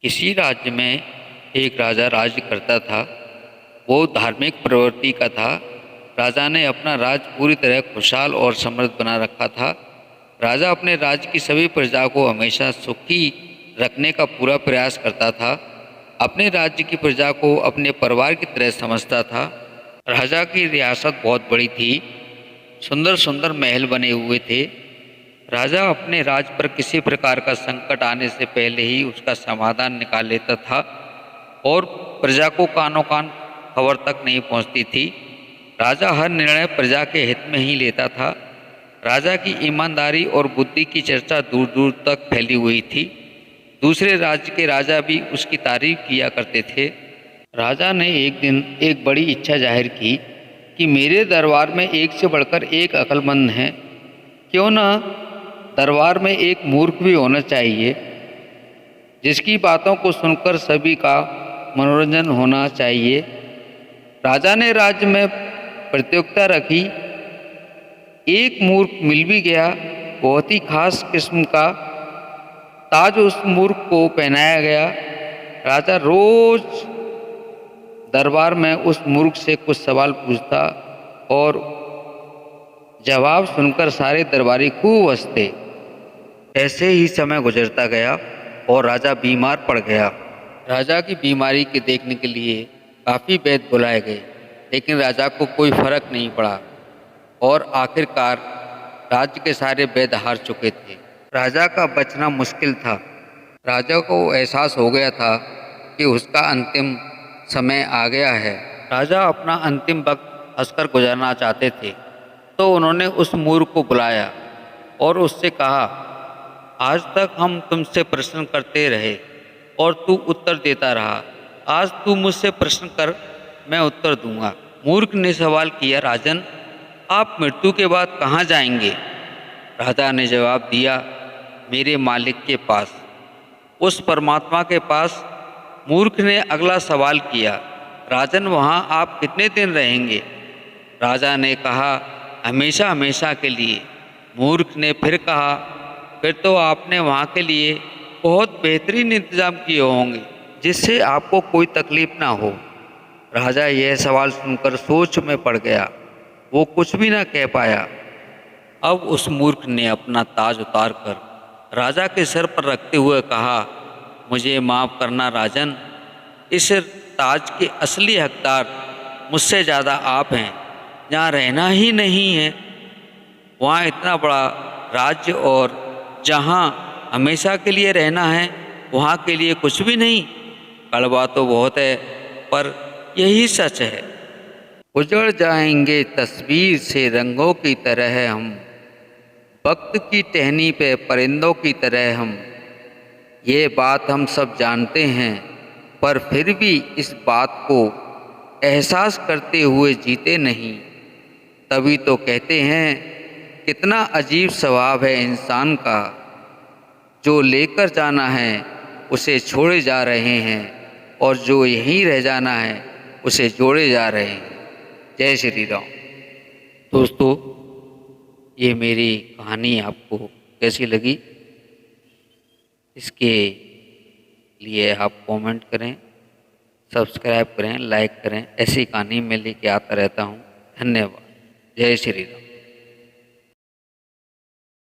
किसी राज्य में एक राजा राज्य करता था। वो धार्मिक प्रवृत्ति का था। राजा ने अपना राज्य पूरी तरह खुशहाल और समृद्ध बना रखा था। राजा अपने राज्य की सभी प्रजा को हमेशा सुखी रखने का पूरा प्रयास करता था। अपने राज्य की प्रजा को अपने परिवार की तरह समझता था। राजा की रियासत बहुत बड़ी थी। सुंदर सुंदर महल बने हुए थे। राजा अपने राज्य पर किसी प्रकार का संकट आने से पहले ही उसका समाधान निकाल लेता था और प्रजा को कानों कान खबर तक नहीं पहुंचती थी। राजा हर निर्णय प्रजा के हित में ही लेता था। राजा की ईमानदारी और बुद्धि की चर्चा दूर दूर तक फैली हुई थी। दूसरे राज्य के राजा भी उसकी तारीफ किया करते थे। राजा ने एक दिन एक बड़ी इच्छा जाहिर की कि मेरे दरबार में एक से बढ़कर एक अक्लमंद हैं। क्यों न दरबार में एक मूर्ख भी होना चाहिए, जिसकी बातों को सुनकर सभी का मनोरंजन होना चाहिए। राजा ने राज्य में प्रतियोगिता रखी। एक मूर्ख मिल भी गया। बहुत ही खास किस्म का ताज उस मूर्ख को पहनाया गया। राजा रोज दरबार में उस मूर्ख से कुछ सवाल पूछता और जवाब सुनकर सारे दरबारी खूब हंसते। ऐसे ही समय गुजरता गया और राजा बीमार पड़ गया। राजा की बीमारी के देखने के लिए काफ़ी वैद्य बुलाए गए, लेकिन राजा को कोई फर्क नहीं पड़ा और आखिरकार राज्य के सारे वैद्य हार चुके थे। राजा का बचना मुश्किल था। राजा को एहसास हो गया था कि उसका अंतिम समय आ गया है। राजा अपना अंतिम वक्त हंसकर गुजारना चाहते थे, तो उन्होंने उस मूर्ख को बुलाया और उससे कहा, आज तक हम तुमसे प्रश्न करते रहे और तू उत्तर देता रहा। आज तू मुझसे प्रश्न कर, मैं उत्तर दूंगा। मूर्ख ने सवाल किया, राजन, आप मृत्यु के बाद कहाँ जाएंगे? राजा ने जवाब दिया, मेरे मालिक के पास, उस परमात्मा के पास। मूर्ख ने अगला सवाल किया, राजन, वहाँ आप कितने दिन रहेंगे? राजा ने कहा, हमेशा हमेशा के लिए। मूर्ख ने फिर कहा, फिर तो आपने वहाँ के लिए बहुत बेहतरीन इंतजाम किए होंगे, जिससे आपको कोई तकलीफ ना हो। राजा यह सवाल सुनकर सोच में पड़ गया। वो कुछ भी ना कह पाया। अब उस मूर्ख ने अपना ताज उतारकर राजा के सर पर रखते हुए कहा, मुझे माफ़ करना राजन, इस ताज के असली हकदार मुझसे ज़्यादा आप हैं। जहाँ रहना ही नहीं है, वहाँ इतना बड़ा राज्य, और जहाँ हमेशा के लिए रहना है, वहाँ के लिए कुछ भी नहीं। कड़वा तो बहुत है, पर यही सच है। उजड़ जाएंगे तस्वीर से रंगों की तरह हम, वक्त की टहनी पे परिंदों की तरह हम। ये बात हम सब जानते हैं, पर फिर भी इस बात को एहसास करते हुए जीते नहीं। तभी तो कहते हैं, कितना अजीब स्वभाव है इंसान का। जो लेकर जाना है उसे छोड़े जा रहे हैं, और जो यहीं रह जाना है उसे जोड़े जा रहे हैं। जय श्री राम। दोस्तों, ये मेरी कहानी आपको कैसी लगी, इसके लिए आप कमेंट करें, सब्सक्राइब करें, लाइक करें। ऐसी कहानी मैं लेके आता रहता हूँ। धन्यवाद। जय श्री राम।